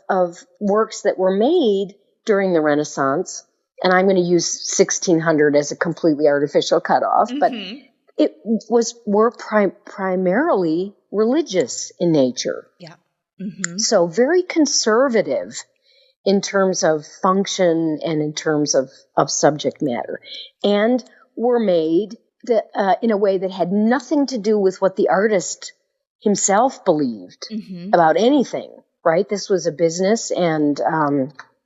works that were made during the Renaissance, and I'm going to use 1600 as a completely artificial cutoff, but it were primarily religious in nature. Yeah. So very conservative in terms of function and in terms of subject matter, and were made in a way that had nothing to do with what the artist himself believed about anything, right? This was a business, and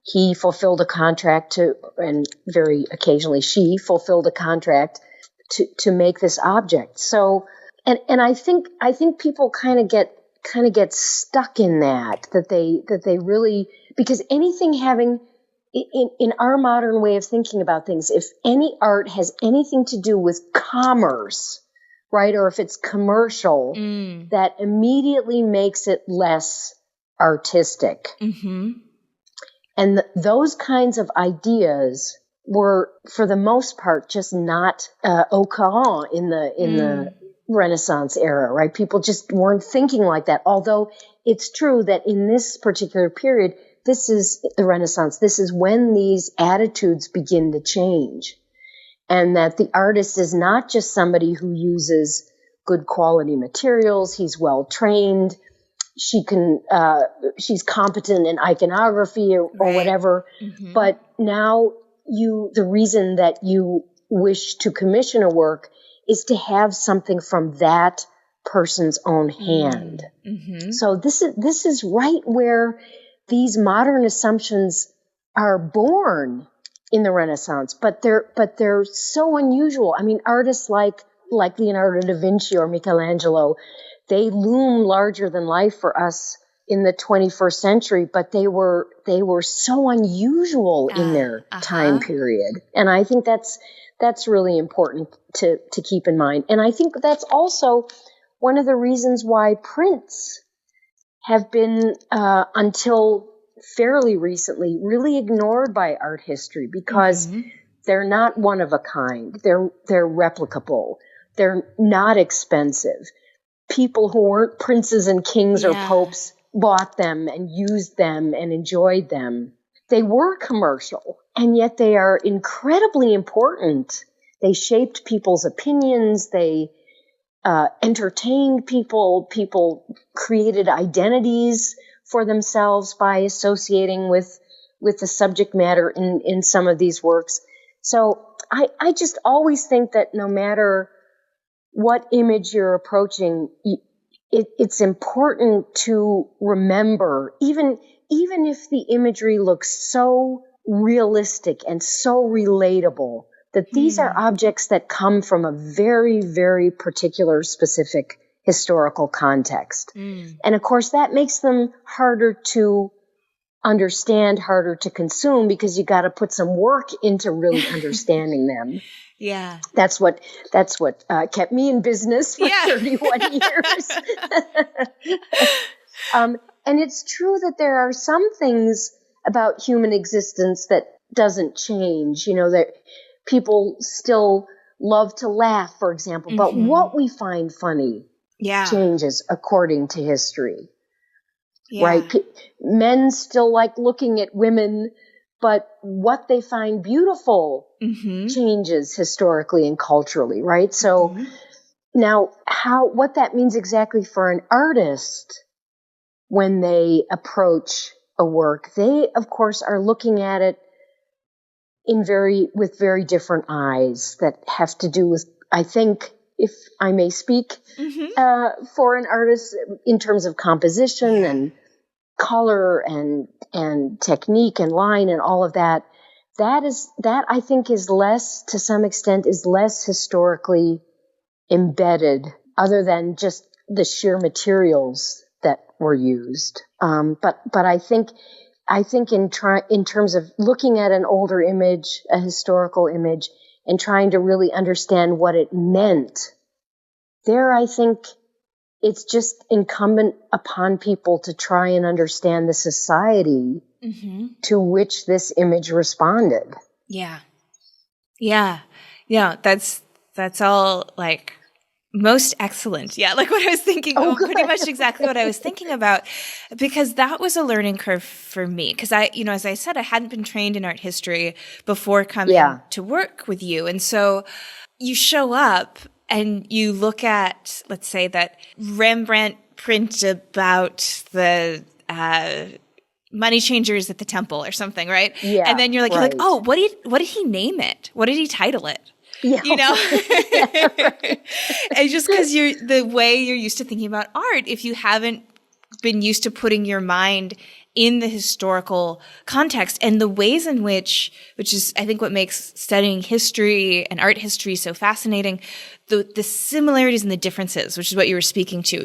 he fulfilled a contract and very occasionally she fulfilled a contract to make this object. So, and I think people kind of get stuck in that they really, because anything having, in our modern way of thinking about things, if any art has anything to do with commerce, right, or if it's commercial, that immediately makes it less artistic. And those kinds of ideas were, for the most part, just not au courant in the Renaissance era, right? People just weren't thinking like that. Although it's true that in this particular period, this is the Renaissance. This is when these attitudes begin to change. And that the artist is not just somebody who uses good quality materials. He's well trained. She's competent in iconography or whatever. Mm-hmm. But now the reason that you wish to commission a work is to have something from that person's own hand. Mm-hmm. So this is right where these modern assumptions are born in the Renaissance, but they're so unusual. I mean, artists like Leonardo da Vinci or Michelangelo, they loom larger than life for us in the 21st century, but they were so unusual in their time period. And I think that's really important to keep in mind. And I think that's also one of the reasons why prints have been, until fairly recently, really ignored by art history, because mm-hmm. they're not one of a kind. They're replicable. They're not expensive. People who weren't princes and kings or popes bought them and used them and enjoyed them. They were commercial, and yet they are incredibly important. They shaped people's opinions. They entertained people. People created identities for themselves by associating with the subject matter in some of these works. So I just always think that no matter what image you're approaching, it's important to remember, even if the imagery looks so realistic and so relatable, that these are objects that come from a very, very particular, specific historical context. And of course, that makes them harder to understand, harder to consume, because you got to put some work into really understanding them. Yeah. That's what kept me in business for 31 years. And it's true that there are some things about human existence that doesn't change, that people still love to laugh, for example, but what we find funny changes according to history, right? Men still like looking at women, but what they find beautiful changes historically and culturally, right? So now what that means exactly for an artist when they approach a work, they of course are looking at it with very different eyes that have to do with, I think, if I may speak, for an artist in terms of composition and color and technique and line and all of that. That I think is less, to some extent, is less historically embedded, other than just the sheer materials that were used. But I think in terms of looking at an older image, a historical image, and trying to really understand what it meant, there I think it's just incumbent upon people to try and understand the society to which this image responded. Yeah. That's all like most excellent. Yeah. Like what I was thinking, pretty much exactly what I was thinking about, because that was a learning curve for me. Cause as I said, I hadn't been trained in art history before coming to work with you. And so you show up and you look at, let's say, that Rembrandt print about the money changers at the temple or something, right? Yeah. And then you're like, oh, what did he name it? What did he title it? Yeah. And just because the way you're used to thinking about art, if you haven't been used to putting your mind in the historical context and the ways in which is, I think, what makes studying history and art history so fascinating, the similarities and the differences, which is what you were speaking to.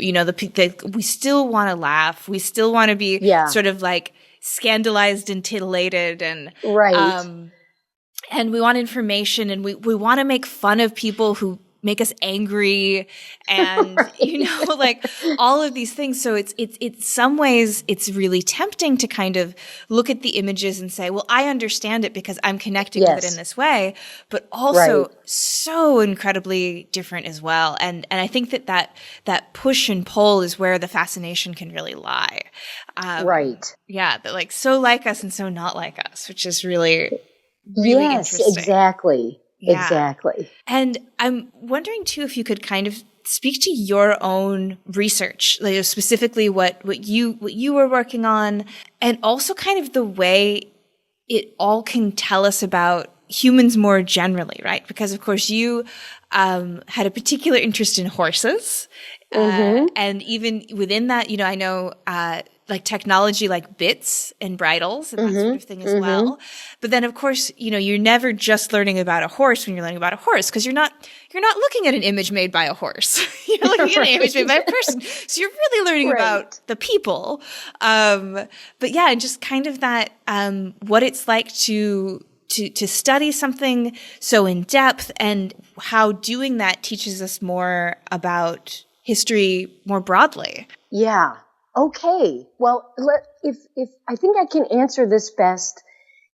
We still want to laugh. We still want to be sort of like scandalized and titillated and and we want information, and we want to make fun of people who make us angry and, like all of these things. So it's some ways it's really tempting to kind of look at the images and say, well, I understand it because I'm connecting with it in this way, but also so incredibly different as well. And I think that push and pull is where the fascination can really lie. Yeah. That like so like us and so not like us, which is really interesting. Exactly. Yeah. Exactly. And I'm wondering too if you could kind of speak to your own research, like specifically what you were working on, and also kind of the way it all can tell us about humans more generally, right? Because of course you had a particular interest in horses, and even within that, I know like technology like bits and bridles and that sort of thing as well. But then of course, you're never just learning about a horse when you're learning about a horse, because you're not looking at an image made by a horse. You're looking at an image made by a person. So you're really learning about the people. But yeah, and just kind of that what it's like to study something so in depth, and how doing that teaches us more about history more broadly. Yeah. Okay. Well, if I think I can answer this best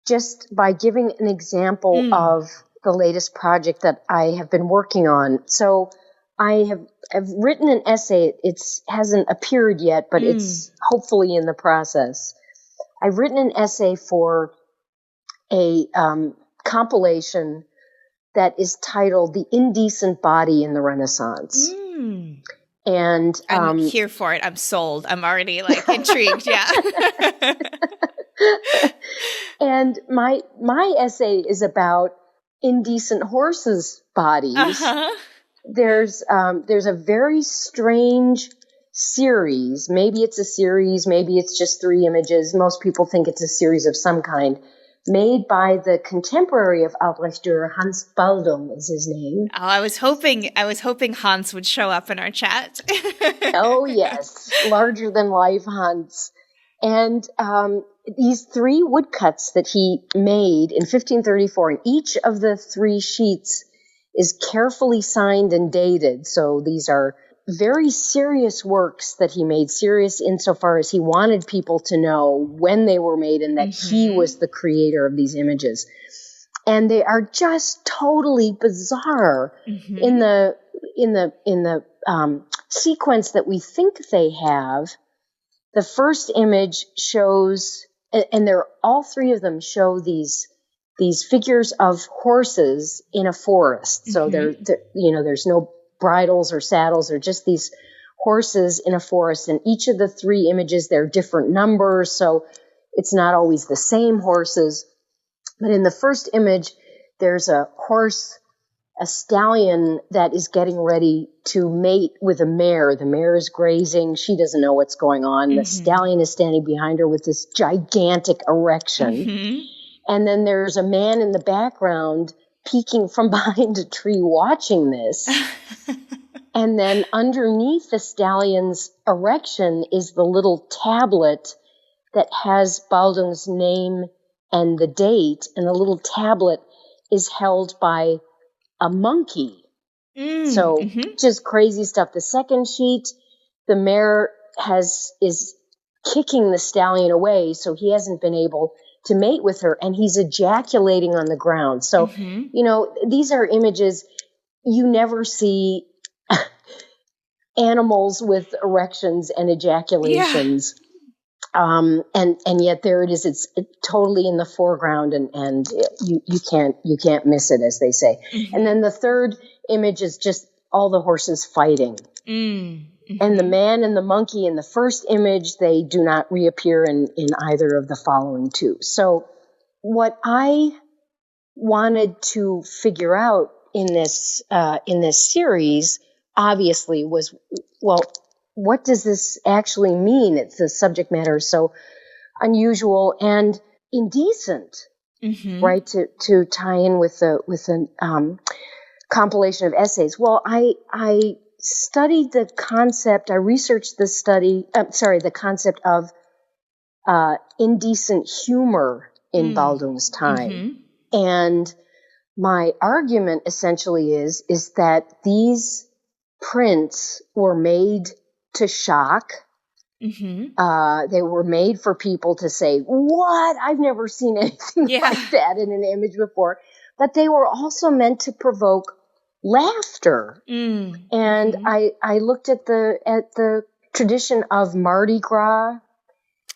just by giving an example of the latest project that I have been working on. So I have written an essay. It hasn't appeared yet, but it's hopefully in the process. I've written an essay for a compilation that is titled "The Indecent Body in the Renaissance." And I'm here for it. I'm sold. I'm already like intrigued. Yeah. And my essay is about indecent horses' bodies. There's a very strange series. Maybe it's a series. Maybe it's just 3 images. Most people think it's a series of some kind, made by the contemporary of Albrecht Dürer, Hans Baldung is his name. Oh, I was hoping Hans would show up in our chat. Oh, yes. Larger than life Hans. And these 3 woodcuts that he made in 1534, and each of the 3 sheets is carefully signed and dated. So these are very serious works that he made, serious insofar as he wanted people to know when they were made and that he was the creator of these images. And they are just totally bizarre in the sequence that we think they have. The first image shows, and they're all 3 of them show these figures of horses in a forest. So there's no bridles or saddles, or just these horses in a forest. And each of the 3 images, they're different numbers, so it's not always the same horses. But in the first image, there's a stallion that is getting ready to mate with a mare. The mare is grazing. She doesn't know what's going on. The stallion is standing behind her with this gigantic erection. And then there's a man in the background peeking from behind a tree watching this. And then underneath the stallion's erection is the little tablet that has Baldung's name and the date. And the little tablet is held by a monkey. So just crazy stuff. The second sheet, the mare is kicking the stallion away, so he hasn't been able to mate with her, and he's ejaculating on the ground. So, these are images you never see animals with erections and ejaculations. Yeah. And yet there it is. It's totally in the foreground, and you can't miss it, as they say. And then the third image is just all the horses fighting. And the man and the monkey in the first image, they do not reappear in either of the following 2. So what I wanted to figure out in this series, obviously, was, well, what does this actually mean? It's the subject matter is so unusual and indecent, right? To tie in with an compilation of essays. Well, I studied the concept. I researched the concept of indecent humor in Baldung's time, and my argument essentially is that these prints were made to shock. They were made for people to say, what? I've never seen anything like that in an image before. But they were also meant to provoke laughter. And I looked at the tradition of Mardi Gras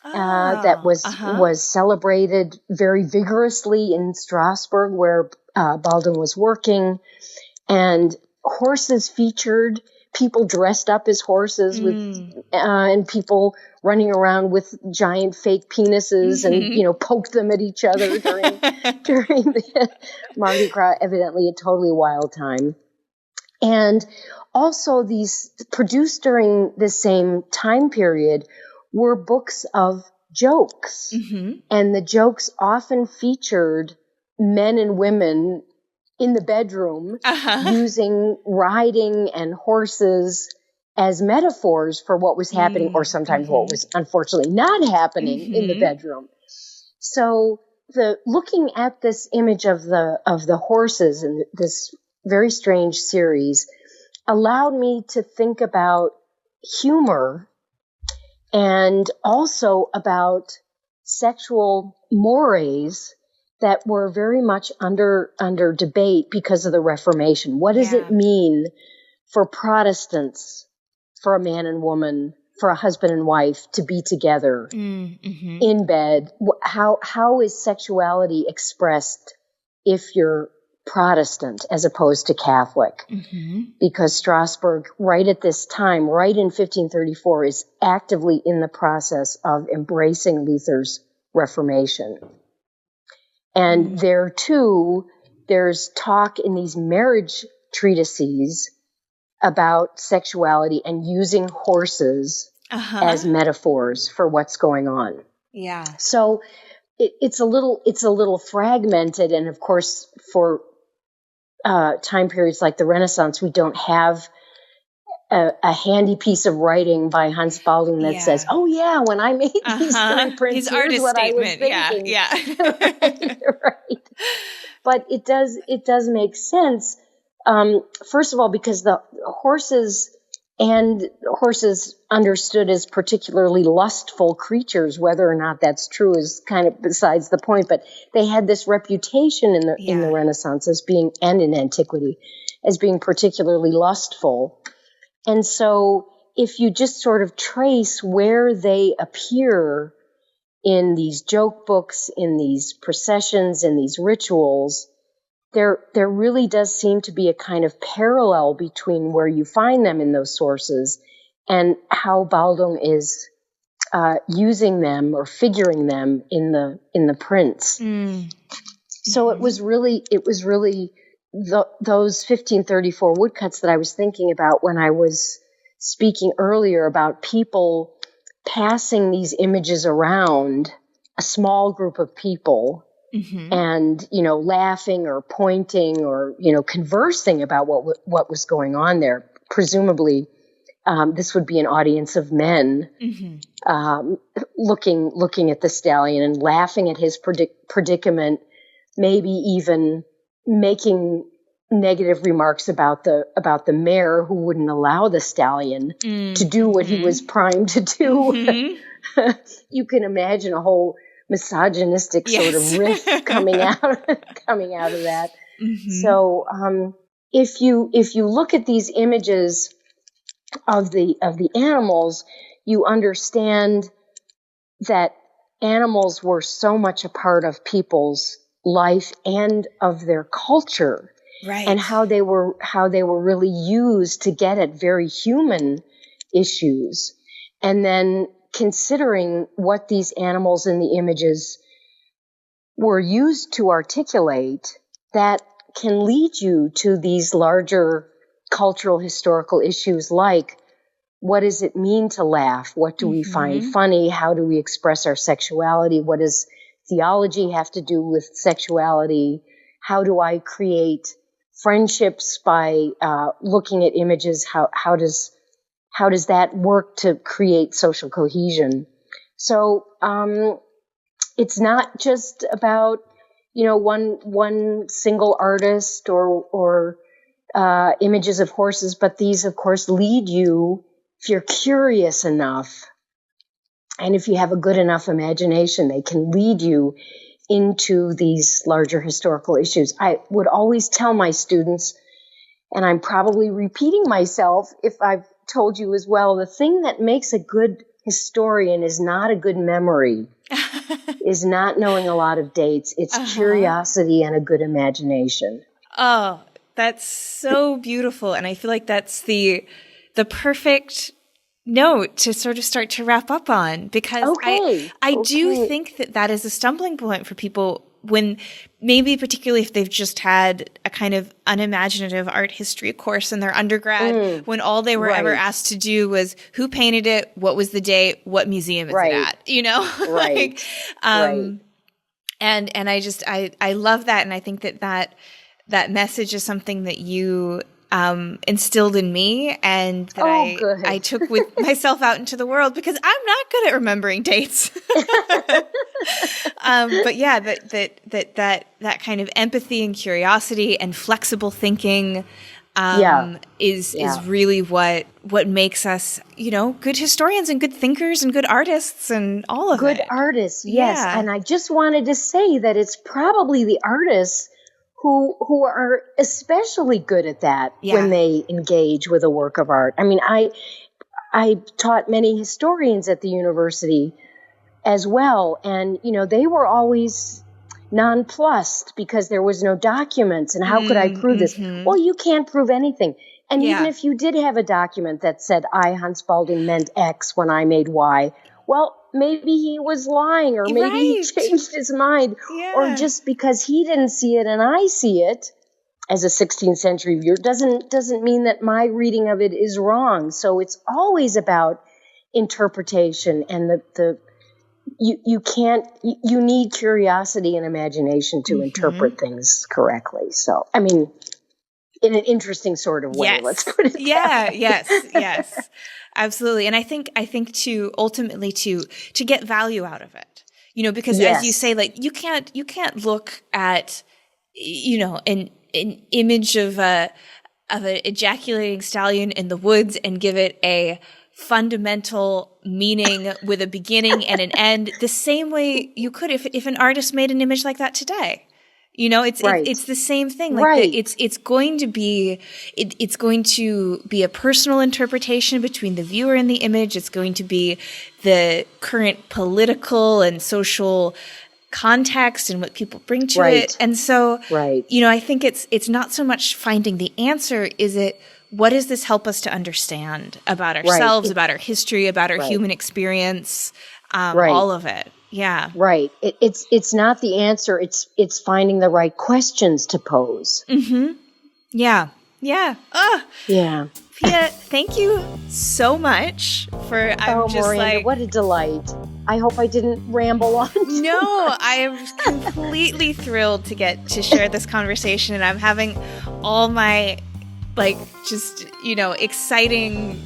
that was celebrated very vigorously in Strasbourg, where Baldwin was working, and horses featured, people dressed up as horses with and people running around with giant fake penises and poked them at each other during the Mardi Gras. Evidently a totally wild time. And also these produced during the same time period were books of jokes. And the jokes often featured men and women in the bedroom using riding and horses as metaphors for what was happening, or sometimes what was unfortunately not happening in the bedroom. So looking at this image of the horses in this very strange series allowed me to think about humor and also about sexual mores that were very much under debate because of the Reformation. What does it mean for Protestants, for a man and woman, for a husband and wife to be together in bed? How is sexuality expressed if you're Protestant as opposed to Catholic? Because Strasbourg, right at this time, right in 1534, is actively in the process of embracing Luther's Reformation. And there too, there's talk in these marriage treatises about sexuality and using horses as metaphors for what's going on. Yeah. So it's a little fragmented, and of course, for time periods like the Renaissance, we don't have a handy piece of writing by Hans Baldung that says, "Oh yeah, when I made these three prints, here's what I was thinking." Right. But it does make sense. First of all, because the horses understood as particularly lustful creatures, whether or not that's true is kind of besides the point. But they had this reputation in the Renaissance and in antiquity as being particularly lustful. And so if you just sort of trace where they appear in these joke books, in these processions, in these rituals, there really does seem to be a kind of parallel between where you find them in those sources and how Baldung is using them or figuring them in the prints. So it was really those 1534 woodcuts that I was thinking about when I was speaking earlier about people passing these images around, a small group of people, and, laughing or pointing or, conversing about what was going on there. Presumably, this would be an audience of men, looking at the stallion and laughing at his predicament, maybe even making negative remarks about the mare who wouldn't allow the stallion to do what he was primed to do. You can imagine a whole misogynistic sort of riff coming out of that. So if you look at these images of the animals, you understand that animals were so much a part of people's life and of their culture, right? And how they were really used to get at very human issues. And then considering what these animals in the images were used to articulate, that can lead you to these larger cultural historical issues like, what does it mean to laugh? What do we find funny? How do we express our sexuality? What does theology have to do with sexuality? How do I create friendships by looking at images? How does that work to create social cohesion? So it's not just about one single artist or images of horses, but these, of course, lead you, if you're curious enough and if you have a good enough imagination, they can lead you into these larger historical issues. I would always tell my students, and I'm probably repeating myself if I've told you as well, the thing that makes a good historian is not a good memory, is not knowing a lot of dates. It's curiosity and a good imagination. Oh, that's so beautiful. And I feel like that's the perfect note to sort of start to wrap up on, because I do think that is a stumbling point for people when maybe particularly if they've just had a kind of unimaginative art history course in their undergrad, when all they were ever asked to do was who painted it, what was the date, what museum is it at, Right. And I love that. And I think that message is something that you instilled in me, and that I took with myself out into the world, because I'm not good at remembering dates. But yeah, that kind of empathy and curiosity and flexible thinking is really what makes us, good historians and good thinkers and good artists and all of it. Good artists, yes. Yeah. And I just wanted to say that it's probably the artists who are especially good at that when they engage with a work of art. I mean, I taught many historians at the university as well, and they were always nonplussed because there was no documents, and how could I prove this? Well, you can't prove anything. And even if you did have a document that said I, Hans Spalding, meant X when I made Y, well, maybe he was lying, or maybe he changed his mind, or just because he didn't see it and I see it as a 16th century viewer doesn't mean that my reading of it is wrong. So it's always about interpretation, and you need curiosity and imagination to interpret things correctly. So, I mean, in an interesting sort of way, let's put it that way. Yes. Absolutely. And I think to ultimately to get value out of it, because as you say, like, you can't look at, an image of an ejaculating stallion in the woods and give it a fundamental meaning with a beginning and an end the same way you could if an artist made an image like that today. It's the same thing. Like it's going to be a personal interpretation between the viewer and the image. It's going to be the current political and social context and what people bring to it. And so, I think it's not so much finding the answer. Is it, what does this help us to understand about ourselves, about our history, about our human experience, all of it? Yeah. Right. It's not the answer. It's finding the right questions to pose. Mm-hmm. Yeah. Yeah. Yeah. Pia, thank you so much for, Miranda, what a delight. I hope I didn't ramble on. No, I am completely thrilled to get to share this conversation, and I'm having all my, exciting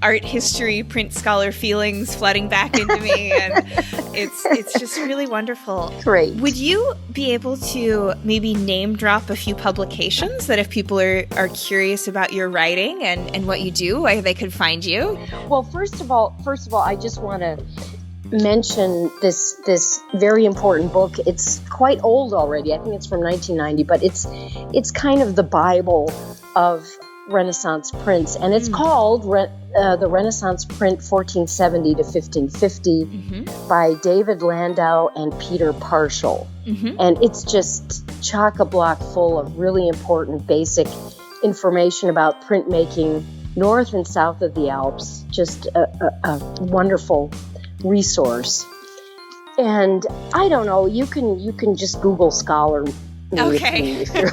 art history, print scholar feelings flooding back into me, and it's just really wonderful. Great. Would you be able to maybe name drop a few publications that if people are curious about your writing and what you do, where they could find you? Well, first of all, I just want to mention this very important book. It's quite old already. I think it's from 1990, but it's kind of the Bible of Renaissance prints, and it's called The Renaissance Print 1470 to 1550 by David Landau and Peter Parshall. And it's just chock-a-block full of really important basic information about printmaking north and south of the Alps. Just a wonderful resource. And I don't know, you can just Google scholar. Okay. If you're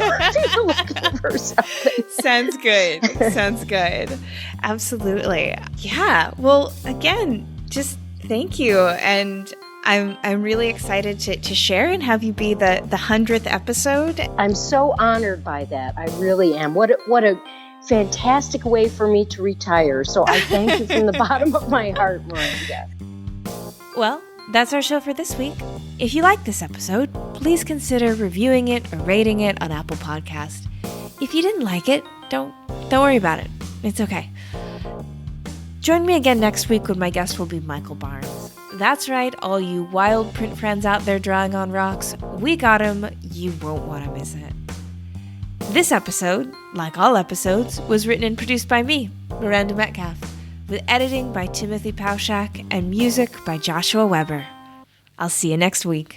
looking for something. Sounds good. Absolutely. Yeah. Well, again, just thank you. And I'm really excited to share and have you be the 100th episode. I'm so honored by that. I really am. What a fantastic way for me to retire. So I thank you from the bottom of my heart, Miranda. Well, That's our show for this week. If you like this episode, please consider reviewing it or rating it on Apple Podcast. If you didn't like it, don't worry about it. It's okay. Join me again next week when my guest will be Michael Barnes. That's right, all you wild print friends out there drawing on rocks, we got him. You won't want to miss it. This episode, like all episodes, was written and produced by me, Miranda Metcalf, with editing by Timothy Pauschak and music by Joshua Weber. I'll see you next week.